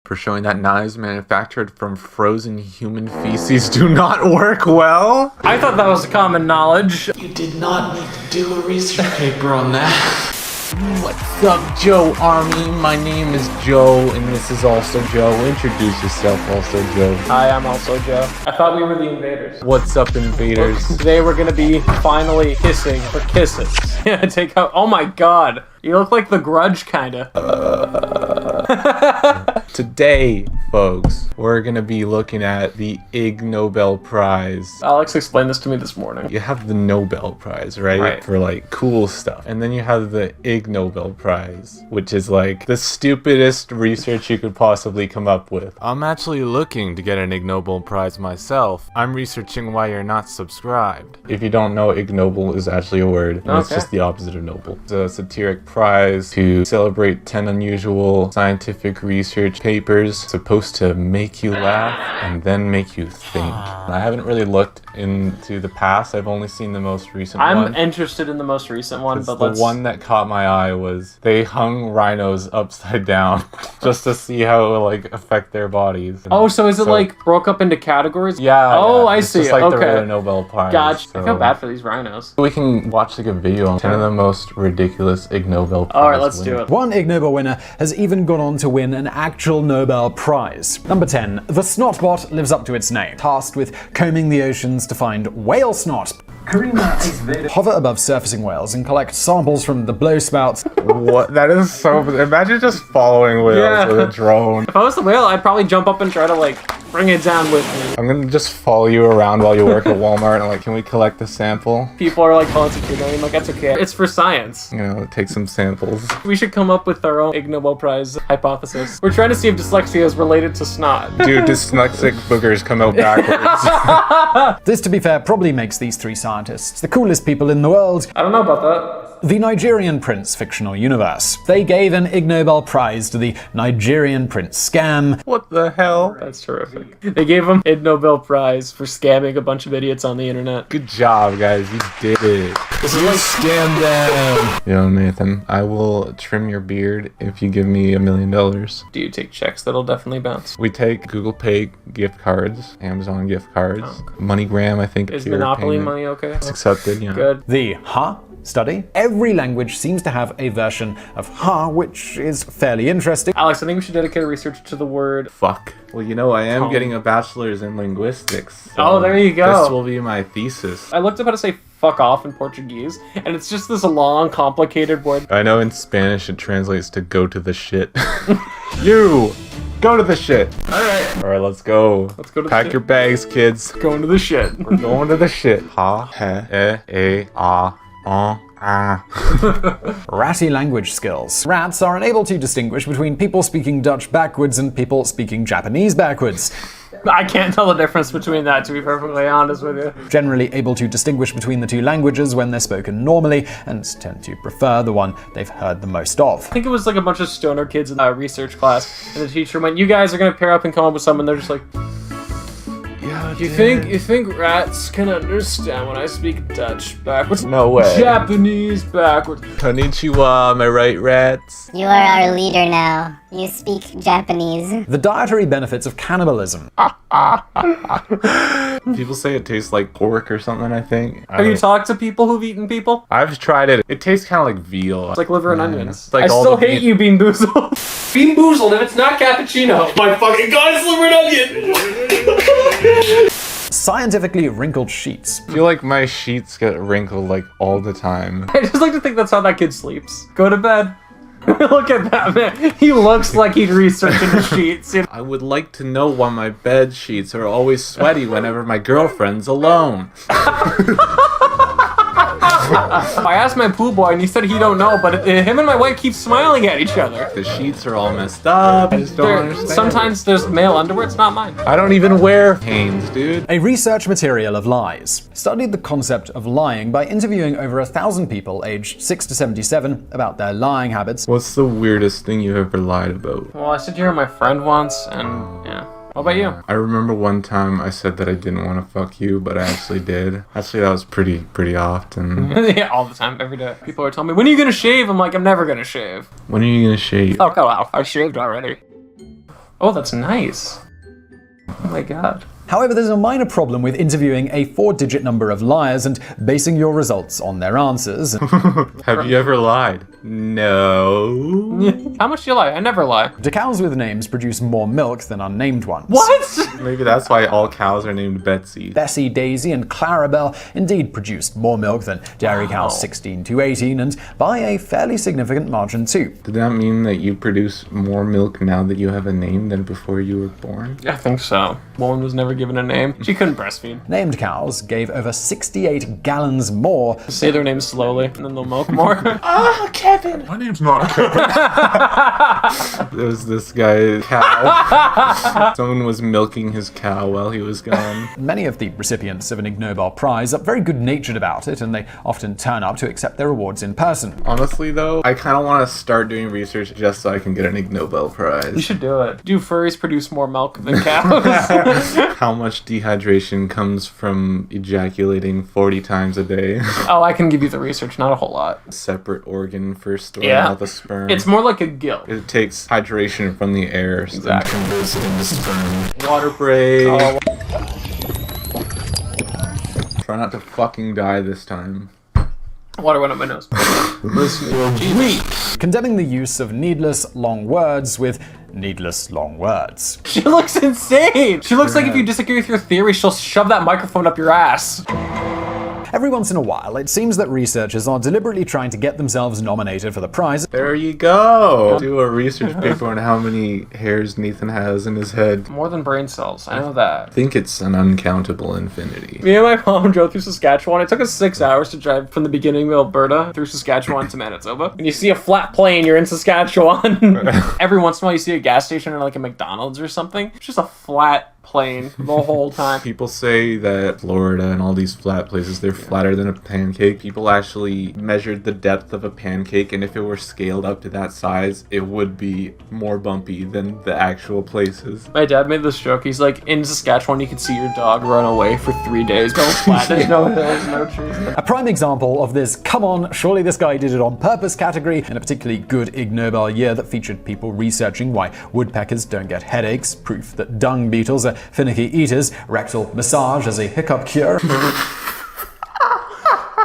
for showing that knives manufactured from frozen human feces do not work well. I thought that was common knowledge. You did not need to do a research paper on that. What's up, Joe Army? My name is Joe, and this is also Joe. Introduce yourself, also Joe. Hi, I'm also Joe. I thought we were the invaders. What's up, invaders? Today we're gonna be finally kissing for kisses. Yeah, take out. Oh my god, you look like the Grudge, kinda. Today, folks, we're gonna be looking at the Ig Nobel Prize. Alex explained this to me this morning. You have the Nobel Prize, right? For like cool stuff. And then you have the Ig Nobel Prize, which is like the stupidest research you could possibly come up with. I'm actually looking to get an Ig Nobel Prize myself. I'm researching why you're not subscribed. If you don't know, Ig Nobel is actually a word. And It's just the opposite of noble. It's a satiric prize to celebrate 10 unusual scientific research papers supposed to make you laugh and then make you think. I haven't really looked into the past. I've only seen the most recent one. I'm interested in the most recent one, but the one that caught my eye was they hung rhinos upside down just to see how it would like affect their bodies. And oh, so is it like broke up into categories? Yeah. Oh, yeah. I It's see. Just like okay. the regular Nobel Prize. Gotcha. So I feel bad for these rhinos. we can watch like a video on 10 of the most ridiculous Ig Nobel Prize. All right, let's do winners. it. One Ig Nobel winner has even gone on to win an actual Nobel Prize. Number 10. The snotbot lives up to its name. Tasked with combing the oceans to find whale snot. Hover above surfacing whales and collect samples from the blowspouts. What? That is so... Imagine just following whales with a drone. If I was the whale, I'd probably jump up and try to like bring it down with me. I'm gonna just follow you around while you work at Walmart and like, can we collect the sample? People are like, oh, it's okay. I mean, like, that's okay. It's for science. You know, take some samples. We should come up with our own Ig Nobel Prize hypothesis. We're trying to see if dyslexia is related to snot. Dude, dyslexic boogers come out backwards. This, to be fair, probably makes these three scientists the coolest people in the world. I don't know about that. The Nigerian Prince fictional universe. They gave an Ig Nobel Prize to the Nigerian Prince scam. What the hell? That's terrific. They gave him Ig Nobel Prize for scamming a bunch of idiots on the internet. Good job, guys. You did it. This is like scam them. Yo, Nathan, I will trim your beard if you give me $1 million. Do you take checks? That'll definitely bounce. We take Google Pay gift cards, Amazon gift cards, MoneyGram, I think. Is Monopoly money okay? It's accepted, yeah. Good. The study. Every language seems to have a version of which is fairly interesting. Alex, I think we should dedicate our research to the word Fuck. Well, you know, I am getting a bachelor's in linguistics. So oh, there you go. This will be my thesis. I looked up how to say fuck off in Portuguese, and it's just this long, complicated word. I know in Spanish it translates to go to the shit. You! Go to the shit! Alright, let's go. Let's go to the Pack shit. your bags, kids. Going to the shit. We're going to the shit. Ha, he, ah, Ratty language skills. Rats are unable to distinguish between people speaking Dutch backwards and people speaking Japanese backwards. I can't tell the difference between that, to be perfectly honest with you. Generally able to distinguish between the two languages when they're spoken normally, and tend to prefer the one they've heard the most of. I think it was like a bunch of stoner kids in a research class, and the teacher went, you guys are gonna pair up and come up with something, and they're just like, yeah, you think rats can understand when I speak Dutch backwards? No way. Japanese backwards. Konnichiwa, am I right, rats? You are our leader now. You speak Japanese. The dietary benefits of cannibalism. People say it tastes like pork or something, I think. Have you talked to people who've eaten people? I've tried it. It tastes kind of like veal. It's like liver and onions. It's like I all still the hate you, Bean Boozled. Bean Boozled, if it's not cappuccino. My fucking god, it's liver and onion! Scientifically wrinkled sheets. I feel like my sheets get wrinkled like all the time. I just like to think that's how that kid sleeps. Go to bed. Look at that man. He looks like he'd research in the sheets. You know? I would like to know why my bed sheets are always sweaty whenever my girlfriend's alone. I asked my pool boy and he said he don't know, but him and my wife keep smiling at each other. The sheets are all messed up. I just don't understand. Sometimes there's male underwear, it's not mine. I don't even wear Hanes, dude. A research material of lies. Studied the concept of lying by interviewing over 1,000 people aged 6 to 77 about their lying habits. What's the weirdest thing you ever lied about? Well, I said you were my friend once, and yeah. What about you? I remember one time I said that I didn't want to fuck you, but I actually did. Actually, that was pretty often. Yeah, all the time, every day. People are telling me, when are you gonna shave? I'm like, I'm never gonna shave. When are you gonna shave? Oh, wow, I shaved already. Oh, that's nice. Oh my god. However, there's a minor problem with interviewing a 4-digit number of liars and basing your results on their answers. Have you ever lied? No. How much do you lie? I never lie. Do cows with names produce more milk than unnamed ones? What? Maybe that's why all cows are named Betsy. Bessie, Daisy, and Clarabelle indeed produced more milk than dairy cows 16 to 18, and by a fairly significant margin too. Did that mean that you produce more milk now that you have a name than before you were born? I think so. Woman was never given a name. She couldn't breastfeed. Named cows gave over 68 gallons more. Say their names slowly, and then they'll milk more. Ah, Kevin! My name's not Kevin. There was this guy, cow. Someone was milking his cow while he was gone. Many of the recipients of an Ig Nobel Prize are very good-natured about it, and they often turn up to accept their awards in person. Honestly, though, I kind of want to start doing research just so I can get an Ig Nobel Prize. You should do it. Do furries produce more milk than cows? How much dehydration comes from ejaculating 40 times a day? Oh, I can give you the research, not a whole lot. Separate organ for storing out the sperm. It's more like a gill. It takes hydration from the air. Exactly. And converts it into sperm. Water break. Oh. Try not to fucking die this time. Water went up my nose. Condemning the use of needless long words with needless long words. She looks insane. She looks like if you disagree with your theory, she'll shove that microphone up your ass. Every once in a while, it seems that researchers are deliberately trying to get themselves nominated for the prize. There you go. Do a research paper on how many hairs Nathan has in his head. More than brain cells. I know that. I think it's an uncountable infinity. Me and my mom drove through Saskatchewan. It took us 6 hours to drive from the beginning of Alberta through Saskatchewan to Manitoba. And you see a flat plane, you're in Saskatchewan. Every once in a while you see a gas station or like a McDonald's or something. It's just a flat plane the whole time. People say that Florida and all these flat places, they're flatter than a pancake. People actually measured the depth of a pancake, and if it were scaled up to that size, it would be more bumpy than the actual places. My dad made this joke. He's like, in Saskatchewan, you can see your dog run away for 3 days. Go flat. There's no hills, no trees. A prime example of this come on, surely this guy did it on purpose category in a particularly good Ig Nobel year that featured people researching why woodpeckers don't get headaches, proof that dung beetles are finicky eaters, rectal massage as a hiccup cure.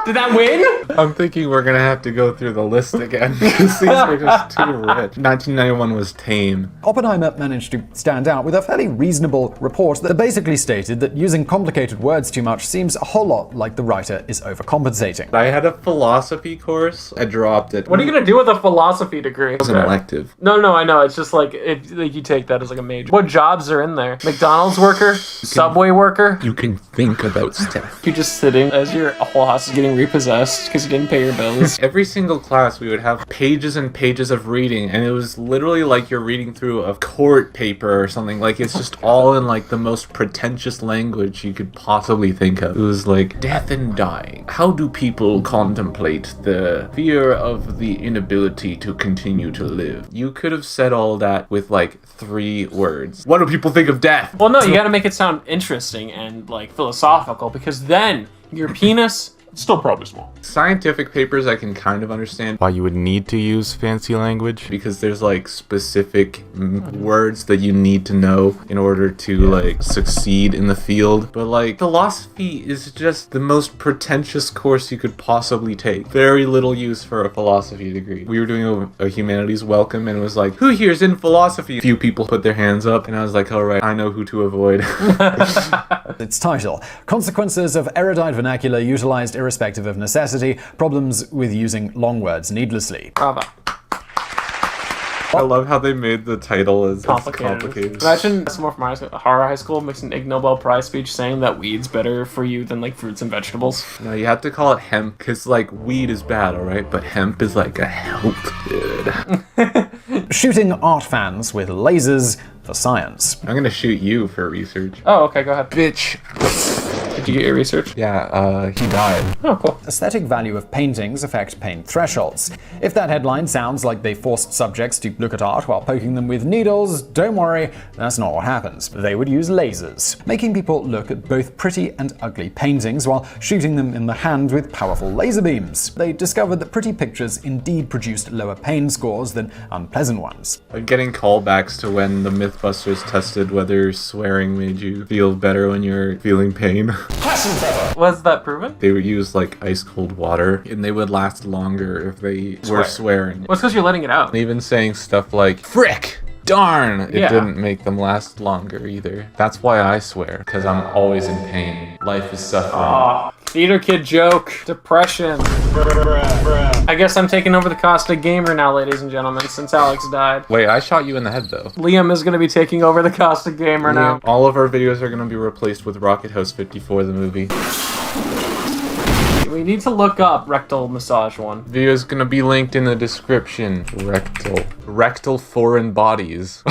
Did that win? I'm thinking we're gonna have to go through the list again because these are just too rich. 1991 was tame. Oppenheimer managed to stand out with a fairly reasonable report that basically stated that using complicated words too much seems a whole lot like the writer is overcompensating. I had a philosophy course. I dropped it. What are you gonna do with a philosophy degree? It was an elective. No, I know. It's just like, you take that as like a major. What jobs are in there? McDonald's worker? Subway worker? You can think about stuff. You're just sitting as your whole house is getting repossessed because you didn't pay your bills. Every single class we would have pages and pages of reading, and it was literally like you're reading through a court paper or something. Like it's just all in like the most pretentious language you could possibly think of. It was like death and dying. How do people contemplate the fear of the inability to continue to live? You could have said all that with like 3 words. What do people think of death? Well, no, you gotta make it sound interesting and like philosophical, because then your penis still probably small. Scientific papers I can kind of understand why you would need to use fancy language, because there's like specific words that you need to know in order to like succeed in the field. But like philosophy is just the most pretentious course you could possibly take. Very little use for a philosophy degree. We were doing a humanities welcome and it was like, who here's in philosophy? A few people put their hands up and I was like, all right, I know who to avoid. Its title, Consequences of Erudite Vernacular Utilized Irrespective of Necessity, Problems with Using Long Words Needlessly. Bravo. I love how they made the title as complicated. Imagine someone from horror high school makes an Ig Nobel Prize speech saying that weed's better for you than like fruits and vegetables. No, you have to call it hemp, because like weed is bad, alright? But hemp is like a help, dude. Shooting art fans with lasers for science. I'm gonna shoot you for research. Oh, okay, go ahead. Bitch. Did you get your research? Yeah, he died. Oh, cool. Aesthetic value of paintings affect pain thresholds. If that headline sounds like they forced subjects to look at art while poking them with needles, don't worry, that's not what happens. They would use lasers, making people look at both pretty and ugly paintings while shooting them in the hand with powerful laser beams. They discovered that pretty pictures indeed produced lower pain scores than unpleasant ones. Like getting callbacks to when the Mythbusters tested whether swearing made you feel better when you're feeling pain. Was that proven? They would use like ice cold water and they would last longer if they were swearing. Well, it's because you're letting it out. Even saying stuff like, frick! Darn! It Yeah. didn't make them last longer either. That's why I swear, because I'm always in pain. Life is suffering. Theater kid joke. Depression. I guess I'm taking over the Costa Gamer now, ladies and gentlemen, since Alex died. Wait, I shot you in the head though. Liam is going to be taking over the Costa Gamer now. All of our videos are going to be replaced with Rocket House 54, the movie. We need to look up rectal massage one. Video is going to be linked in the description. Rectal foreign bodies.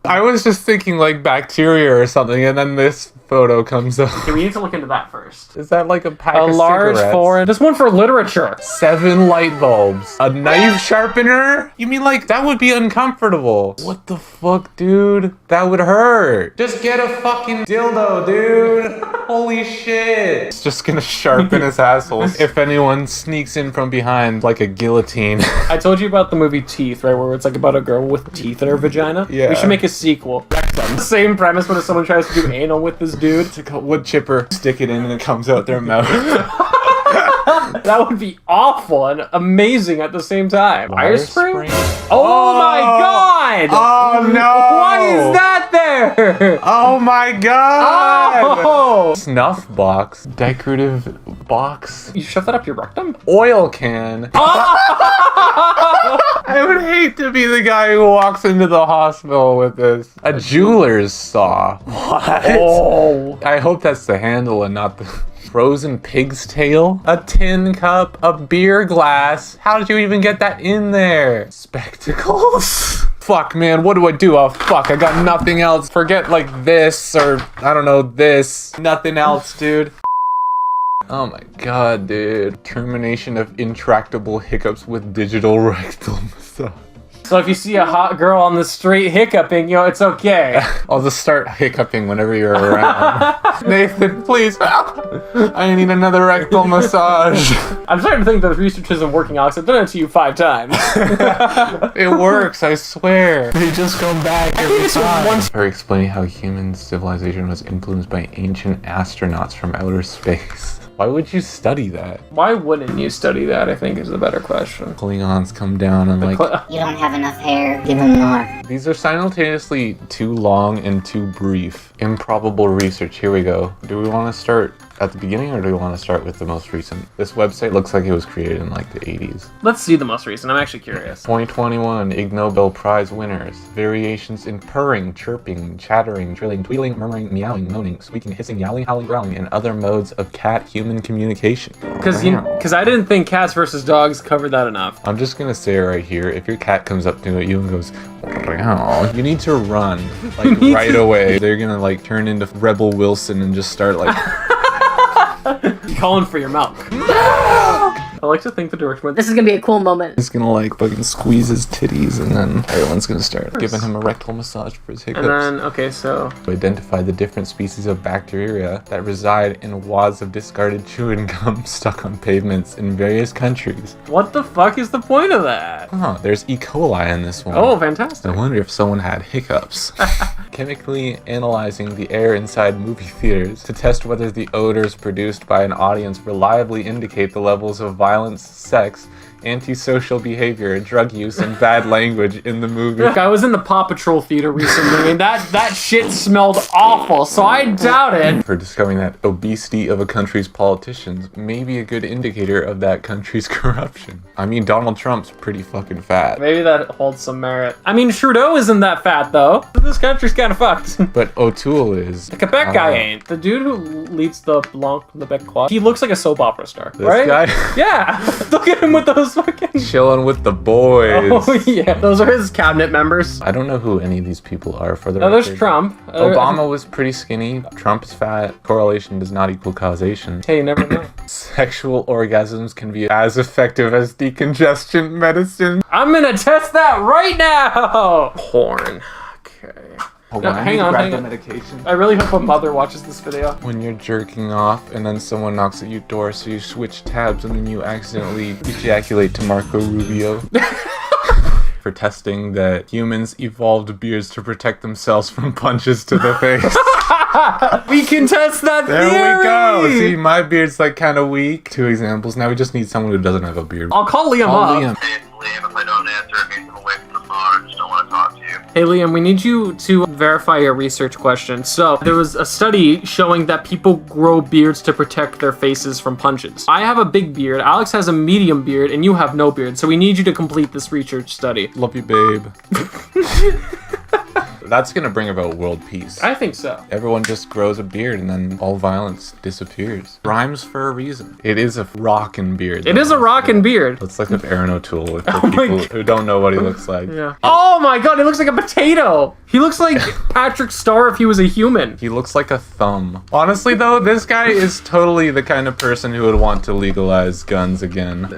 I was just thinking like bacteria or something, and then this photo comes up. Okay, we need to look into that first. Is that like a pack A of large cigarettes? foreign. This one for literature. 7 light bulbs. A knife sharpener? You mean like that would be uncomfortable? What the fuck, dude? That would hurt. Just get a fucking dildo, dude. Holy shit. It's just gonna sharpen his asshole if anyone sneaks in from behind like a guillotine. I told you about the movie Teeth, right? Where it's like about a girl with teeth in her vagina. Yeah. We should make a sequel. Rectum. Same premise, but if someone tries to do anal with this dude. It's like a wood chipper. Stick it in and it comes out their mouth. That would be awful and amazing at the same time. Fire spring? Oh my god! Oh no! Why is that there? Oh my god! Oh! Snuff box. Decorative box. You shove that up your rectum? Oil can. I would hate to be the guy who walks into the hospital with this. A jeweler's saw. What? Oh. I hope that's the handle and not the frozen pig's tail. A tin cup, a beer glass. How did you even get that in there? Spectacles? Fuck, man, what do I do? Oh, fuck, I got nothing else. Forget, like, this, or, I don't know, this. Nothing else, dude. Oh my god, dude. Termination of intractable hiccups with digital rectal massage. So if you see a hot girl on the street hiccuping, it's okay. I'll just start hiccuping whenever you're around. Nathan, please. I need another rectal massage. I'm starting to think that the research isn't working, Alex. I've done it to you 5 times. It works, I swear. They just come back every time. Or explaining how human civilization was influenced by ancient astronauts from outer space. Why would you study that? Why wouldn't you study that, I think, is the better question. Klingons come down and like... You don't have enough hair. Give him more. These are simultaneously too long and too brief. Improbable research. Here we go. Do we want to start at the beginning or do we want to start with the most recent? This website looks like it was created in like the 80s. Let's see the most recent. I'm actually curious. 2021 Ig Nobel Prize winners. Variations in purring, chirping, chattering, drilling, tweedling, murmuring, meowing, moaning, squeaking, hissing, yowling, howling, growling, and other modes of cat-human communication. Because I didn't think cats versus dogs covered that enough. I'm just gonna say it right here. If your cat comes up to you and goes, "Meow," you need to run like right away. They're gonna like turn into Rebel Wilson and just start like Calling for your milk. I like to think the direction went. This is gonna be a cool moment. he's gonna like fucking squeeze his titties and then everyone's gonna start giving him a rectal massage for his hiccups. And then, okay, so Identify the different species of bacteria that reside in wads of discarded chewing gum stuck on pavements in various countries. what the fuck is the point of that? Oh, there's E. coli in this one. Oh, fantastic. I wonder if someone had hiccups. Chemically analyzing the air inside movie theaters to test whether the odors produced by an audience reliably indicate the levels of violence, sex, antisocial behavior, drug use, and bad language in the movie. Look, I was in the Paw Patrol theater recently, and that shit smelled awful, so I doubt it. For discovering that obesity of a country's politicians may be a good indicator of that country's corruption. I mean, Donald Trump's pretty fucking fat. Maybe that holds some merit. I mean, Trudeau isn't that fat, though. This country's kind of fucked. But O'Toole is. The Quebec guy ain't. The dude who leads the Blanc Quebecois, he looks like a soap opera star, This right? guy? Yeah. Look at him with those those fucking... Chilling with the boys. Oh, yeah. Those are his cabinet members. I don't know who any of these people are for the No, record. there's Trump. Obama was pretty skinny. Trump is fat. Correlation does not equal causation. Hey, you never know. Sexual orgasms can be as effective as decongestant medicine. I'm gonna test that right now! Porn. Okay. Hold No, on, I hang need to on, grab hang the on. medication. I really hope a mother watches this video. When you're jerking off and then someone knocks at your door, so you switch tabs and then you accidentally ejaculate to Marco Rubio. For testing that humans evolved beards to protect themselves from punches to the face. We can test that There theory! we go. See, my beard's like kind of weak. 2 examples. Now we just need someone who doesn't have a beard. I'll call Liam Call up. Liam. Hey, Liam, if I don't answer, it means I'm away from the phone. I just don't want to talk to you. Hey Liam, we need you to verify your research question. So, there was a study showing that people grow beards to protect their faces from punches. I have a big beard, Alex has a medium beard, and you have no beard. So we need you to complete this research study. Love you, babe. That's gonna bring about world peace. I think so. Everyone just grows a beard and then all violence disappears. Rhymes for a reason. It is a rockin' beard. It is a rockin' beard. Looks like Aaron O'Toole with the Oh my people God. who don't know what he looks like. Yeah. Oh my god, he looks like a potato! He looks like Patrick Starr if he was a human. He looks like a thumb. Honestly though, this guy is totally the kind of person who would want to legalize guns again.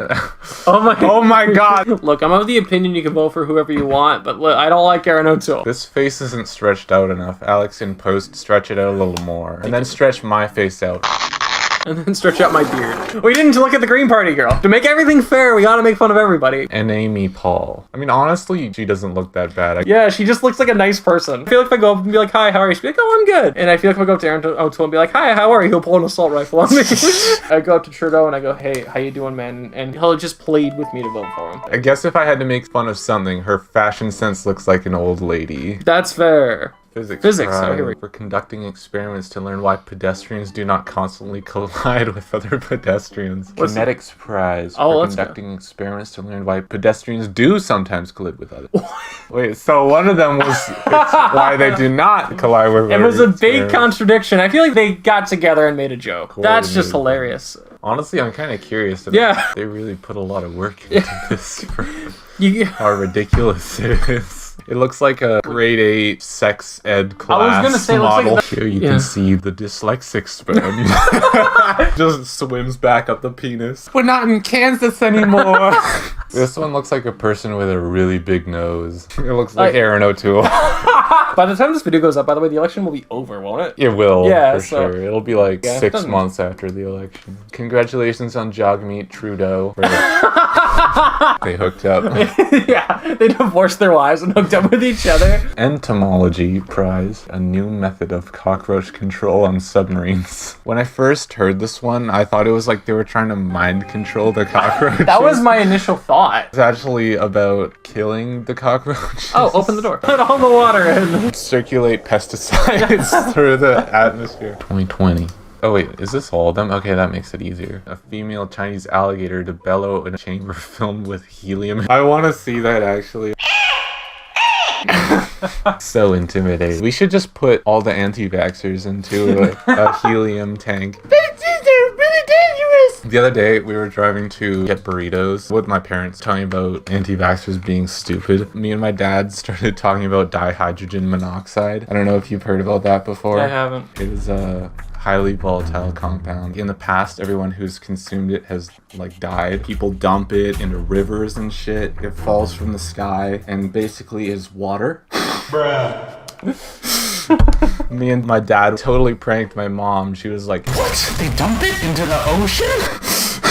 Oh my god! Look, I'm of the opinion you can vote for whoever you want, but look, I don't like Aaron O'Toole. This face isn't stretched out enough. Alex, in post, stretch it out a little more. And then stretch my face out. And then stretch out my beard. We didn't look at the Green Party girl. To make everything fair, we gotta make fun of everybody. And Amy Paul. I mean, honestly, she doesn't look that bad. Yeah, she just looks like a nice person. I feel like if I go up and be like, hi, how are you? She'd be like, oh, I'm good. And I feel like if I go up to Aaron O'Toole and be like, hi, how are you? He'll pull an assault rifle on me. I go up to Trudeau and I go, hey, how you doing, man? And he'll just plead with me to vote for him. I guess if I had to make fun of something, her fashion sense looks like an old lady. That's fair. Physics. Oh, here we go. For conducting experiments to learn why pedestrians do not constantly collide with other pedestrians. What's the- Kinetics prize. Oh, for let's go. conducting experiments to learn why pedestrians do sometimes collide with others. Wait, so one of them was it's why they do not collide with It other was a big experiments. contradiction. I feel like they got together and made a joke. That's just hilarious. Honestly, I'm kind of curious about Yeah. they really put a lot of work into this for You, how ridiculous it is. It looks like a grade 8 sex ed class I was gonna say, it looks like model. the- Here you Yeah. can see the dyslexic sperm. Just swims back up the penis. We're not in Kansas anymore. This one looks like a person with a really big nose. It looks like Aaron O'Toole. by the time this video goes up, by the way, the election will be over, won't it? It will, Yeah, for so- sure. It'll be like Yeah, it 6 doesn't- months after the election. Congratulations on Jagmeet Trudeau. They hooked up. Yeah, they divorced their wives and hooked up with each other. Entomology prize, a new method of cockroach control on submarines. When I first heard this one, I thought it was like they were trying to mind control the cockroaches. That was my initial thought. It's actually about killing the cockroaches. Oh, open the door. Put all the water in. Circulate pesticides through the atmosphere. 2020. Oh wait, is this all of them? Okay, that makes it easier. A female Chinese alligator to bellow in a chamber filled with helium. I want to see that actually. So intimidating. We should just put all the anti-vaxxers into a helium tank. They're really dangerous. The other day, we were driving to get burritos with my parents, talking about anti-vaxxers being stupid. Me and my dad started talking about dihydrogen monoxide. I don't know if you've heard about that before. I haven't. It is a highly volatile compound. In the past, everyone who's consumed it has like died. People dump it into rivers and shit. It falls from the sky and basically is water. Bruh. Me and my dad totally pranked my mom. She was like, "What? They dump it into the ocean?"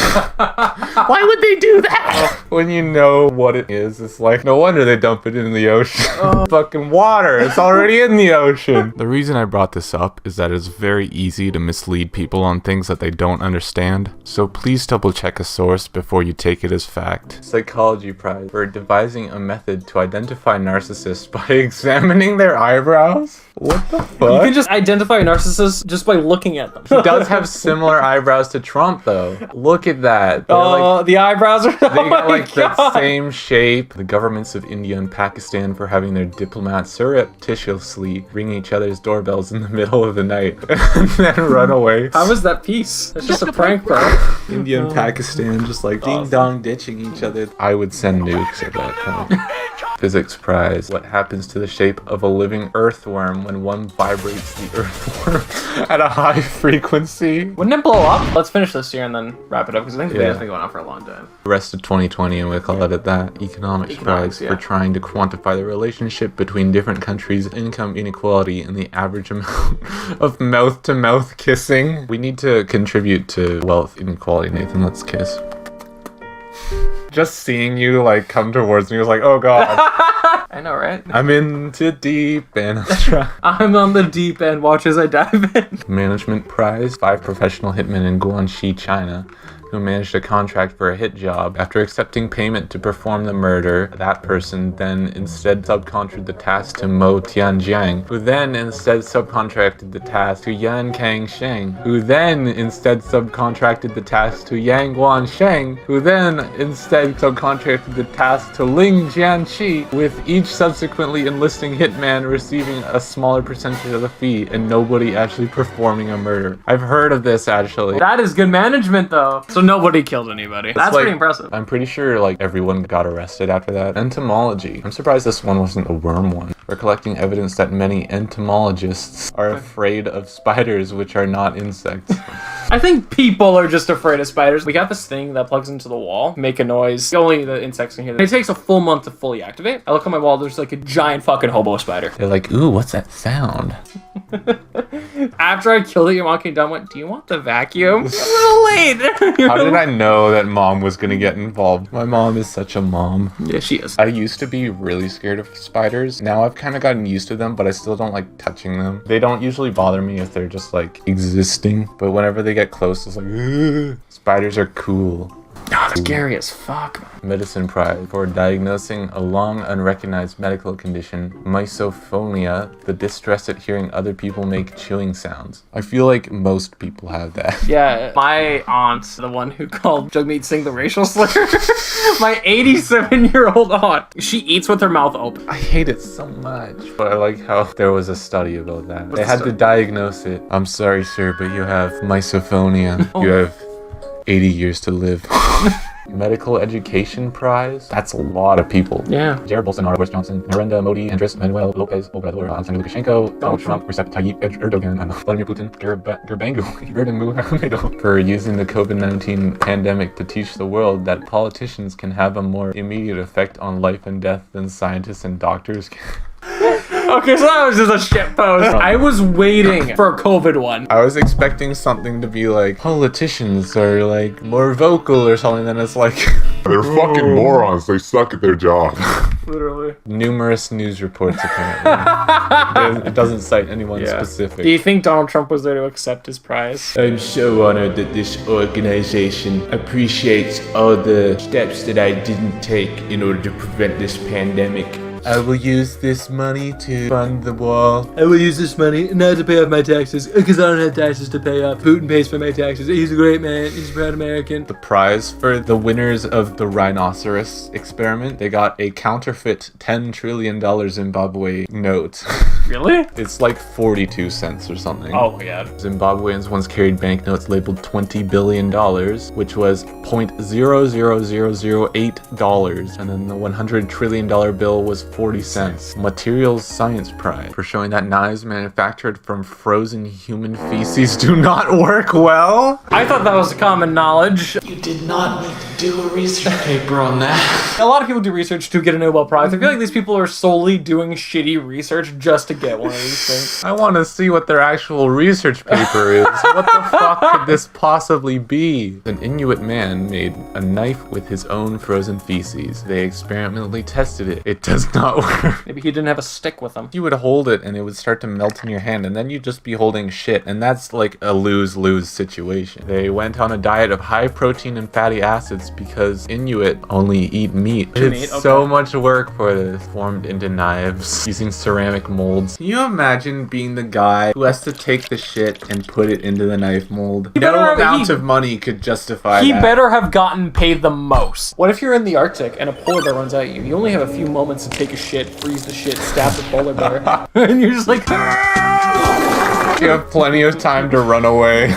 Why would they do that? When you know what it is, it's like, no wonder they dump it in the ocean. Fucking water, it's already in the ocean. The reason I brought this up is that it's very easy to mislead people on things that they don't understand. So please double check a source before you take it as fact. Psychology prize for devising a method to identify narcissists by examining their eyebrows. What the fuck? You can just identify a narcissist just by looking at them. He does have similar eyebrows to Trump, though. Look at that. They're like, The eyebrows are. they got like the same shape. The governments of India and Pakistan for having their diplomats surreptitiously ring each other's doorbells in the middle of the night and then run away. How was that peace? It's just a prank, bro. India and Pakistan just like ding-dong ditching each other. I would send nukes at that point. Physics prize. What happens to the shape of a living earthworm when one vibrates the earthworm at a high frequency? Wouldn't it blow up? Let's finish this here and then wrap it up because I think the video's been going on for a long time. The rest of 2020, and we call it at that, economics prize for trying to quantify the relationship between different countries' income inequality and the average amount of mouth-to-mouth kissing. We need to contribute to wealth inequality, Nathan. Let's kiss. Just seeing you like come towards me was like, oh god. I know, right? I'm in too deep and I'm on the deep end. Watch as I dive in. Management prize. 5 professional hitmen in Guangxi, China, who managed a contract for a hit job. After accepting payment to perform the murder, that person then instead subcontracted the task to Mo Tianjiang, who then instead subcontracted the task to Yan Kangsheng, who then instead subcontracted the task to Yang Guansheng, who then instead subcontracted the task to Ling Jianqi, with each subsequently enlisting hitman receiving a smaller percentage of the fee and nobody actually performing a murder. I've heard of this actually. That is good management though. So nobody killed anybody. That's like, pretty impressive. I'm pretty sure like everyone got arrested after that. Entomology. I'm surprised this one wasn't a worm one. We're collecting evidence that many entomologists are afraid of spiders, which are not insects. I think people are just afraid of spiders. We got this thing that plugs into the wall, make a noise. Only the insects can hear it. It takes a full month to fully activate. I look on my wall, there's like a giant fucking hobo spider. They're like, ooh, what's that sound? After I killed it, your mom came down and went, do you want the vacuum? A little late. How did I know that mom was gonna get involved? My mom is such a mom. Yeah, she is. I used to be really scared of spiders. Now I've kind of gotten used to them, but I still don't like touching them. They don't usually bother me if they're just like existing, but whenever they get close, it's like, ugh. Spiders are cool. Oh, scary as fuck. Medicine prize for diagnosing a long unrecognized medical condition, misophonia, the distress at hearing other people make chewing sounds. I feel like most people have that. Yeah, my aunt, the one who called Jugmeat Singh the racial slur, my 87-year-old aunt, she eats with her mouth open. I hate it so much. But I like how there was a study about that. They had to diagnose it. I'm sorry, sir, but you have misophonia. Oh. You have 80 years to live. Medical education prize? That's a lot of people. Yeah. Jared Bolsonaro, Boris Johnson, Narendra Modi, Andres Manuel Lopez Obrador, Alexander Lukashenko, Donald Trump, Recep Tayyip Erdogan, and Vladimir Putin, Gerbangu, Muhammad for using the COVID-19 pandemic to teach the world that politicians can have a more immediate effect on life and death than scientists and doctors can. Okay, so that was just a shit post. I was waiting for a COVID one. I was expecting something to be like, politicians are like more vocal or something, then it's like, they're fucking morons, they suck at their job. Literally. Numerous news reports apparently. It doesn't cite anyone specific. Do you think Donald Trump was there to accept his prize? I'm so honored that this organization appreciates all the steps that I didn't take in order to prevent this pandemic. I will use this money to fund the wall. I will use this money not to pay off my taxes because I don't have taxes to pay off. Putin pays for my taxes. He's a great man. He's a proud American. The prize for the winners of the rhinoceros experiment, they got a counterfeit $10 trillion Zimbabwe note. Really? It's like 42 cents or something. Oh my god. Zimbabweans once carried banknotes labeled $20 billion, which was $0.00008, and then the $100 trillion bill was 40 cents. Materials Science Prize for showing that knives manufactured from frozen human feces do not work well. I thought that was common knowledge. You did not need to do a research paper on that. A lot of people do research to get a Nobel Prize. I feel like these people are solely doing shitty research just to get one of these things. I want to see what their actual research paper is. What the fuck could this possibly be? An Inuit man made a knife with his own frozen feces. They experimentally tested it. It does not work. Maybe he didn't have a stick with him. You would hold it and it would start to melt in your hand, and then you'd just be holding shit, and that's like a lose-lose situation. They went on a diet of high protein and fatty acids because Inuit only eat meat. It's so much work for this. Formed into knives using ceramic molds. Can you imagine being the guy who has to take the shit and put it into the knife mold? No amount of money could justify He that. better have gotten paid the most. What if you're in the Arctic and a polar bear runs at you? You only have a few moments to take a shit, freeze the shit, stab the polar bear, and you're just like... You have plenty of time to run away.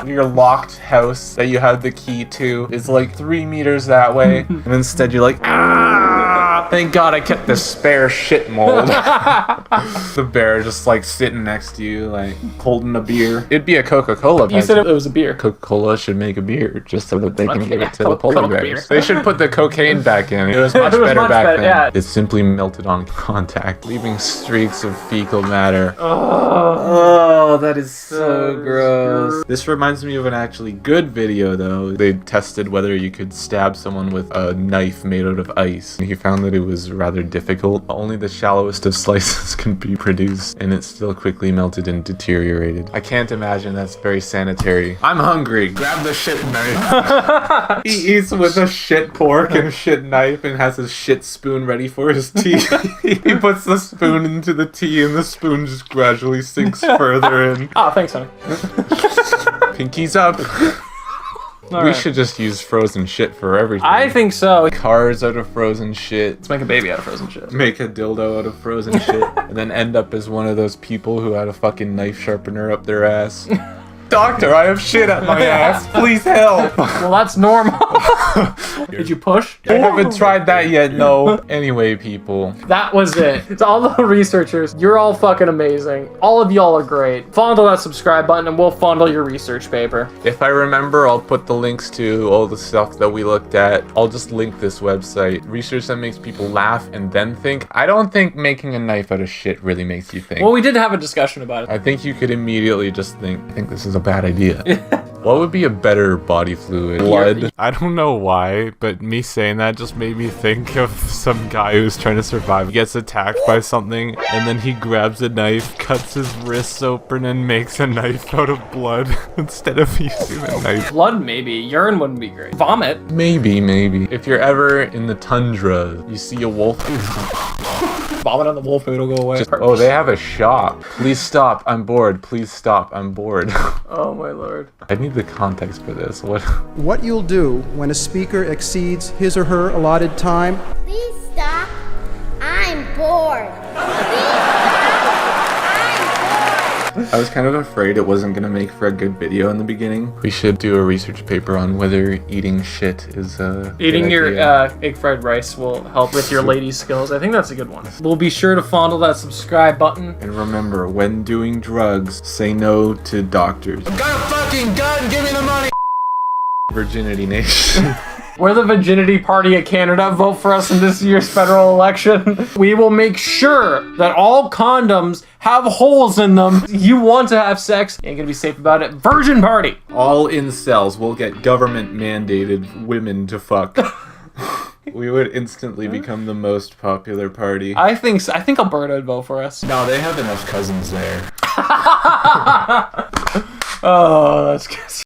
Your locked house that you have the key to is like 3 meters that way, and instead you're like, ah! Thank God I kept the spare shit mold. The bear just like sitting next to you, like holding a beer. It'd be a Coca-Cola. You said it was a beer. Coca-Cola should make a beer just so that they can give it to the Coke polar beer. bears. They should put the cocaine back in. It was much better back then. Yeah. It simply melted on contact, leaving streaks of fecal matter. Oh, that is so gross. This reminds me of an actually good video though. They tested whether you could stab someone with a knife made out of ice. He found that it was rather difficult. Only the shallowest of slices can be produced, and it still quickly melted and deteriorated. I can't imagine that's very sanitary. I'm hungry. Grab the shit knife. He eats with a shit fork and a shit knife and has his shit spoon ready for his tea. He puts the spoon into the tea and the spoon just gradually sinks further in. Oh, thanks, honey. Pinkies up. We should just use frozen shit for everything. I think so. Cars out of frozen shit. Let's make a baby out of frozen shit. Make a dildo out of frozen shit. And then end up as one of those people who had a fucking knife sharpener up their ass. Doctor, I have shit at my ass. Please help. Well, that's normal. Did you push? I haven't tried that yet, no. Anyway, people. That was it. To all the researchers, you're all fucking amazing. All of y'all are great. Fondle that subscribe button and we'll fondle your research paper. If I remember, I'll put the links to all the stuff that we looked at. I'll just link this website. Research that makes people laugh and then think. I don't think making a knife out of shit really makes you think. Well, we did have a discussion about it. I think you could immediately just think, I think this is a bad idea. What would be a better body fluid? Blood? I don't know why, but me saying that just made me think of some guy who's trying to survive. He gets attacked by something, and then he grabs a knife, cuts his wrists open, and makes a knife out of blood instead of using a knife. Blood, maybe. Urine wouldn't be great. Vomit. Maybe. If you're ever in the tundra, you see a wolf. Vomit on the wolf food will go away. Oh, they have a shop. Please stop. I'm bored. Please stop. I'm bored. Oh my lord. I need the context for this. What you'll do when a speaker exceeds his or her allotted time. Please stop. I'm bored. I was kind of afraid it wasn't gonna make for a good video in the beginning. We should do a research paper on whether eating shit is Eating your egg fried rice will help with your lady skills. I think that's a good one. We'll be sure to fondle that subscribe button. And remember, when doing drugs, say no to doctors. I've got a fucking gun, give me the money! Virginity Nation. We're the Virginity Party of Canada. Vote for us in this year's federal election. We will make sure that all condoms have holes in them. You want to have sex, you ain't gonna be safe about it. Virgin Party. All incels will get government mandated women to fuck. We would instantly become the most popular party. I think Alberta would vote for us. No, they have enough cousins there. Oh, that's good.